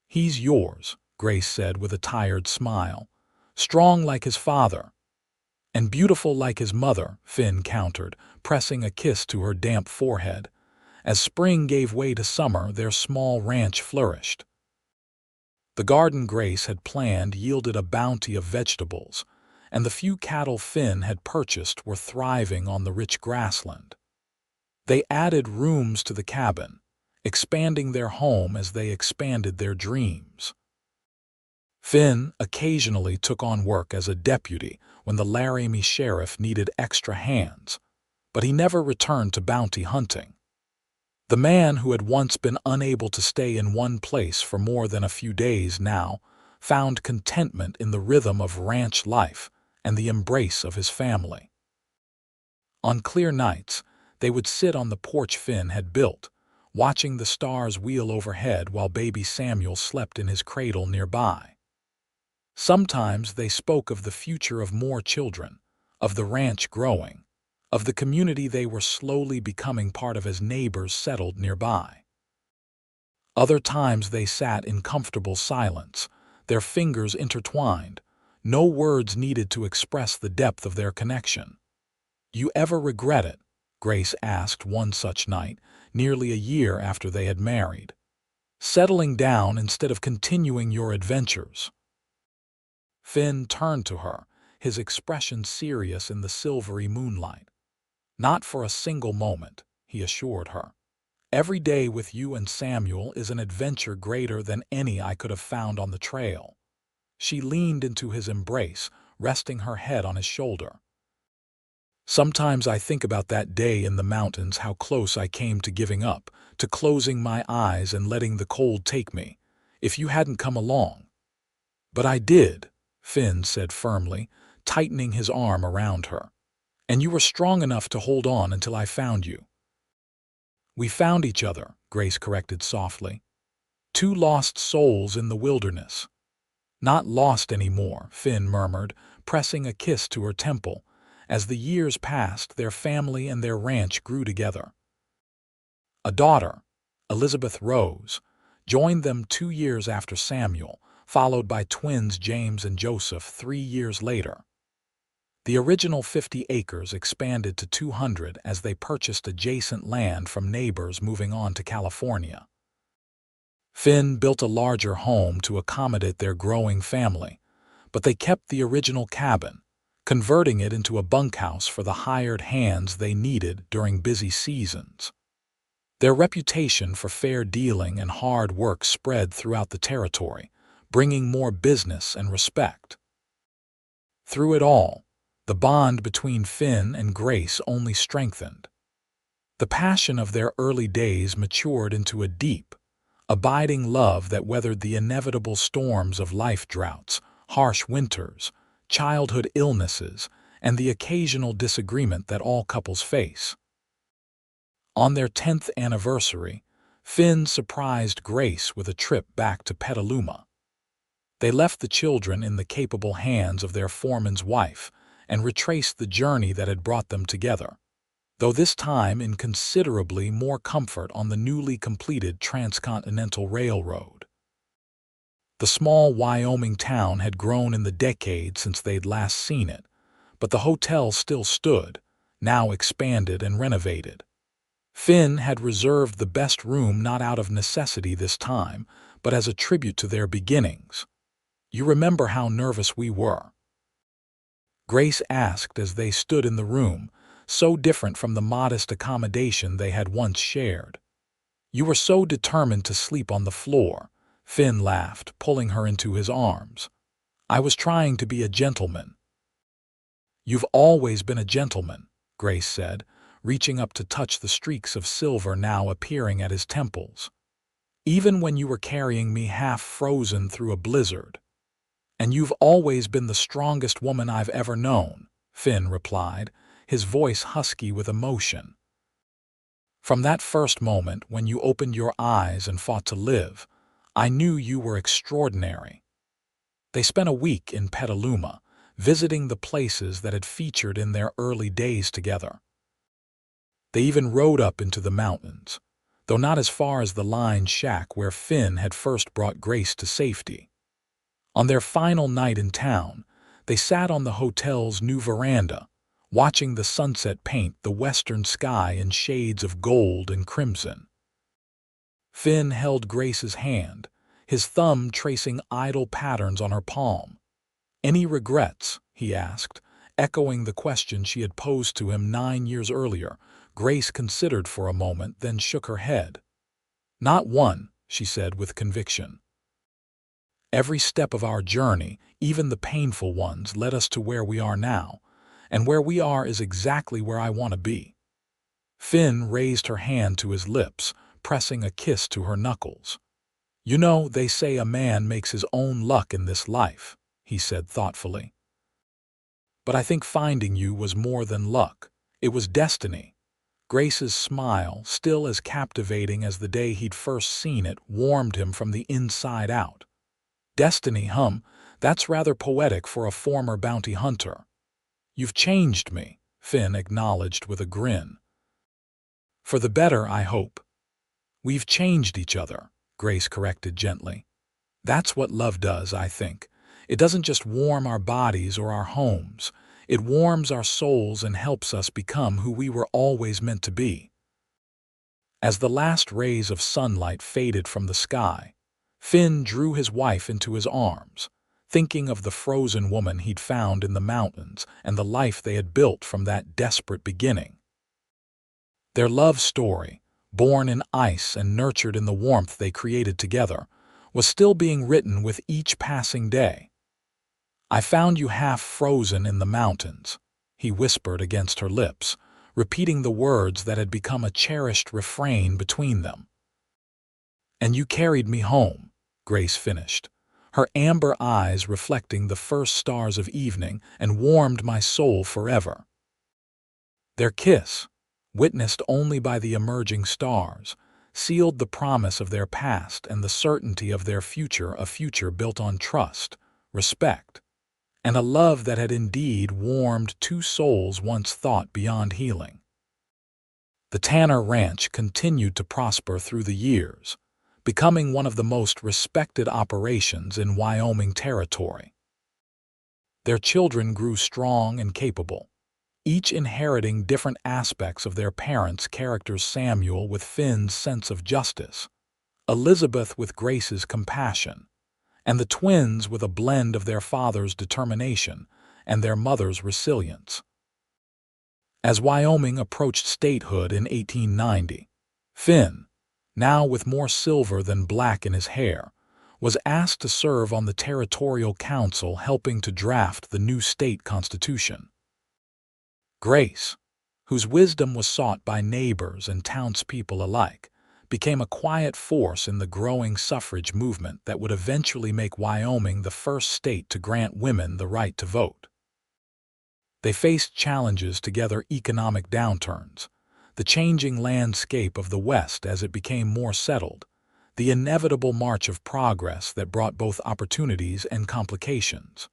"He's yours," Grace said with a tired smile. "Strong like his father." "And beautiful like his mother," Finn countered, pressing a kiss to her damp forehead. As spring gave way to summer, their small ranch flourished. The garden Grace had planned yielded a bounty of vegetables, and the few cattle Finn had purchased were thriving on the rich grassland. They added rooms to the cabin, expanding their home as they expanded their dreams. Finn occasionally took on work as a deputy when the Laramie sheriff needed extra hands, but he never returned to bounty hunting. The man who had once been unable to stay in one place for more than a few days now found contentment in the rhythm of ranch life and the embrace of his family. On clear nights, they would sit on the porch Finn had built, watching the stars wheel overhead while baby Samuel slept in his cradle nearby. Sometimes they spoke of the future of more children, of the ranch growing, of the community they were slowly becoming part of as neighbors settled nearby. Other times they sat in comfortable silence, their fingers intertwined, no words needed to express the depth of their connection. "You ever regret it?" Grace asked one such night, nearly a year after they had married. "Settling down instead of continuing your adventures?" Finn turned to her, his expression serious in the silvery moonlight. "Not for a single moment," he assured her. "Every day with you and Samuel is an adventure greater than any I could have found on the trail." She leaned into his embrace, resting her head on his shoulder. "Sometimes I think about that day in the mountains, how close I came to giving up, to closing my eyes and letting the cold take me, if you hadn't come along." "But I did," Finn said firmly, tightening his arm around her. "And you were strong enough to hold on until I found you." "We found each other," Grace corrected softly. "Two lost souls in the wilderness." "Not lost anymore," Finn murmured, pressing a kiss to her temple. As the years passed, their family and their ranch grew together. A daughter, Elizabeth Rose, joined them 2 years after Samuel, followed by twins James and Joseph 3 years later. The original 50 acres expanded to 200 as they purchased adjacent land from neighbors moving on to California. Finn built a larger home to accommodate their growing family, but they kept the original cabin, converting it into a bunkhouse for the hired hands they needed during busy seasons. Their reputation for fair dealing and hard work spread throughout the territory, bringing more business and respect. Through it all, the bond between Finn and Grace only strengthened. The passion of their early days matured into a deep, abiding love that weathered the inevitable storms of life droughts, harsh winters, childhood illnesses, and the occasional disagreement that all couples face. On their 10th anniversary, Finn surprised Grace with a trip back to Petaluma. They left the children in the capable hands of their foreman's wife and retraced the journey that had brought them together, though this time in considerably more comfort on the newly completed Transcontinental Railroad. The small Wyoming town had grown in the decade since they'd last seen it, but the hotel still stood, now expanded and renovated. Finn had reserved the best room not out of necessity this time, but as a tribute to their beginnings. "You remember how nervous we were?" Grace asked as they stood in the room, so different from the modest accommodation they had once shared. "You were so determined to sleep on the floor," Finn laughed, pulling her into his arms. "I was trying to be a gentleman." "You've always been a gentleman," Grace said, reaching up to touch the streaks of silver now appearing at his temples. "Even when you were carrying me half frozen through a blizzard." "And you've always been the strongest woman I've ever known," Finn replied, his voice husky with emotion. "From that first moment when you opened your eyes and fought to live, I knew you were extraordinary." They spent a week in Petaluma, visiting the places that had featured in their early days together. They even rode up into the mountains, though not as far as the line shack where Finn had first brought Grace to safety. On their final night in town, they sat on the hotel's new veranda, watching the sunset paint the western sky in shades of gold and crimson. Finn held Grace's hand, his thumb tracing idle patterns on her palm. "Any regrets?" he asked, echoing the question she had posed to him 9 years earlier. Grace considered for a moment, then shook her head. "Not one," she said with conviction. "Every step of our journey, even the painful ones, led us to where we are now, and where we are is exactly where I want to be." Finn raised her hand to his lips, pressing a kiss to her knuckles. "You know, they say a man makes his own luck in this life," he said thoughtfully. "But I think finding you was more than luck. It was destiny." Grace's smile, still as captivating as the day he'd first seen it, warmed him from the inside out. "Destiny, that's rather poetic for a former bounty hunter." "You've changed me," Finn acknowledged with a grin. "For the better, I hope." "We've changed each other," Grace corrected gently. "That's what love does, I think. It doesn't just warm our bodies or our homes. It warms our souls and helps us become who we were always meant to be." As the last rays of sunlight faded from the sky, Finn drew his wife into his arms, thinking of the frozen woman he'd found in the mountains and the life they had built from that desperate beginning. Their love story, born in ice and nurtured in the warmth they created together, was still being written with each passing day. "I found you half frozen in the mountains," he whispered against her lips, repeating the words that had become a cherished refrain between them. "And you carried me home," Grace finished, her amber eyes reflecting the first stars of evening, "and warmed my soul forever." Their kiss, witnessed only by the emerging stars, sealed the promise of their past and the certainty of their future, a future built on trust, respect, and a love that had indeed warmed two souls once thought beyond healing. The Tanner Ranch continued to prosper through the years, becoming one of the most respected operations in Wyoming territory. Their children grew strong and capable, each inheriting different aspects of their parents' characters: Samuel with Finn's sense of justice, Elizabeth with Grace's compassion, and the twins with a blend of their father's determination and their mother's resilience. As Wyoming approached statehood in 1890, Finn, now with more silver than black in his hair, was asked to serve on the Territorial Council, helping to draft the new state constitution. Grace, whose wisdom was sought by neighbors and townspeople alike, became a quiet force in the growing suffrage movement that would eventually make Wyoming the first state to grant women the right to vote. They faced challenges together: economic downturns, the changing landscape of the West as it became more settled, the inevitable march of progress that brought both opportunities and complications.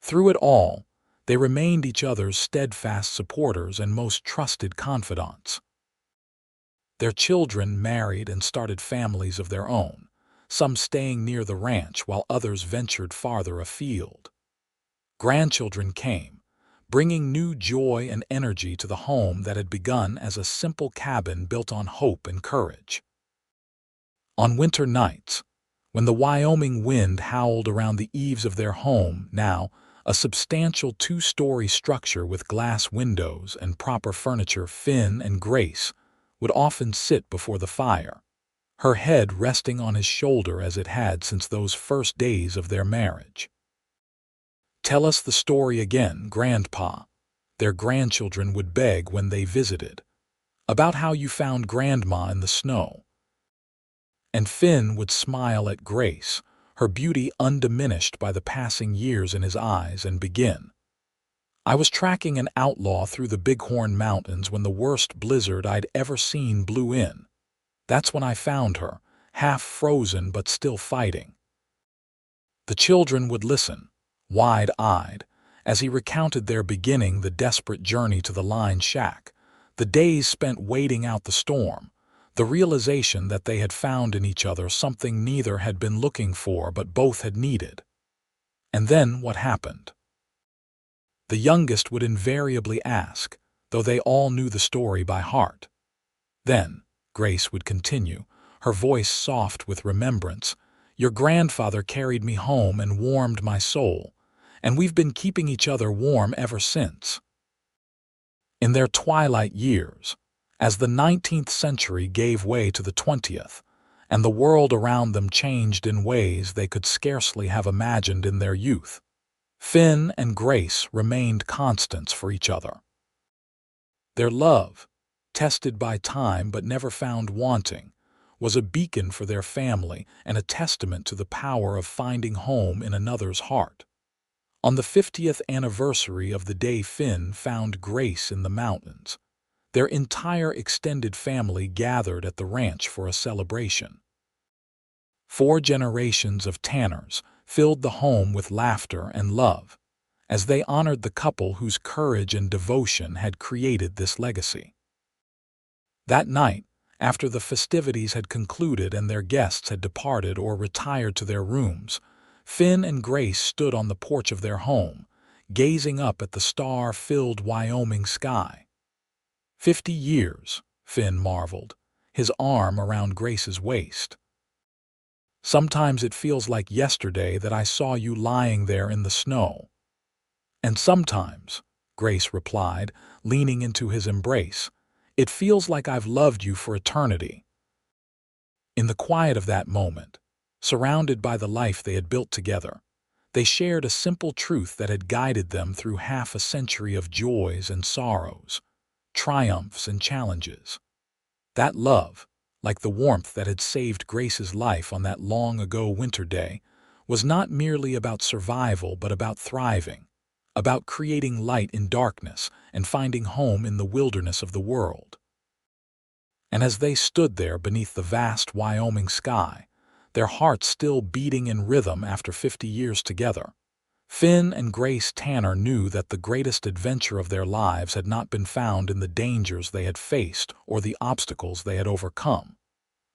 Through it all, they remained each other's steadfast supporters and most trusted confidants. Their children married and started families of their own, some staying near the ranch while others ventured farther afield. Grandchildren came, bringing new joy and energy to the home that had begun as a simple cabin built on hope and courage. On winter nights, when the Wyoming wind howled around the eaves of their home, now a substantial two-story structure with glass windows and proper furniture, Finn and Grace would often sit before the fire, her head resting on his shoulder as it had since those first days of their marriage. "Tell us the story again, Grandpa," their grandchildren would beg when they visited, "about how you found Grandma in the snow." And Finn would smile at Grace, her beauty undiminished by the passing years in his eyes, and begin. "I was tracking an outlaw through the Bighorn Mountains when the worst blizzard I'd ever seen blew in. That's when I found her, half frozen but still fighting." The children would listen, wide-eyed, as he recounted their beginning, the desperate journey to the line shack, the days spent waiting out the storm, the realization that they had found in each other something neither had been looking for but both had needed. And then what happened? The youngest would invariably ask, though they all knew the story by heart. "Then," Grace would continue, her voice soft with remembrance, "your grandfather carried me home and warmed my soul, and we've been keeping each other warm ever since." In their twilight years, as the 19th century gave way to the 20th, and the world around them changed in ways they could scarcely have imagined in their youth, Finn and Grace remained constants for each other. Their love, tested by time but never found wanting, was a beacon for their family and a testament to the power of finding home in another's heart. On the 50th anniversary of the day Finn found Grace in the mountains, their entire extended family gathered at the ranch for a celebration. 4 generations of Tanners filled the home with laughter and love, as they honored the couple whose courage and devotion had created this legacy. That night, after the festivities had concluded and their guests had departed or retired to their rooms, Finn and Grace stood on the porch of their home, gazing up at the star-filled Wyoming sky. 50 years, Finn marveled, his arm around Grace's waist. Sometimes it feels like yesterday that I saw you lying there in the snow. And sometimes, Grace replied, leaning into his embrace, it feels like I've loved you for eternity. In the quiet of that moment, surrounded by the life they had built together, they shared a simple truth that had guided them through half a century of joys and sorrows, triumphs and challenges. That love, like the warmth that had saved Grace's life on that long-ago winter day, was not merely about survival but about thriving, about creating light in darkness and finding home in the wilderness of the world. And as they stood there beneath the vast Wyoming sky, their hearts still beating in rhythm after 50 years together, Finn and Grace Tanner knew that the greatest adventure of their lives had not been found in the dangers they had faced or the obstacles they had overcome,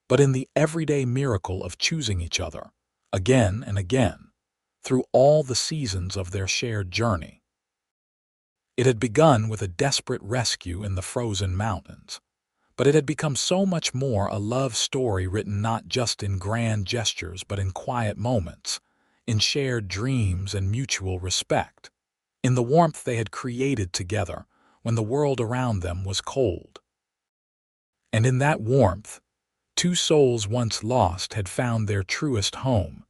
but in the everyday miracle of choosing each other, again and again, through all the seasons of their shared journey. It had begun with a desperate rescue in the frozen mountains, but it had become so much more a love story written not just in grand gestures but in quiet moments, in shared dreams and mutual respect, in the warmth they had created together when the world around them was cold. And in that warmth, two souls once lost had found their truest home,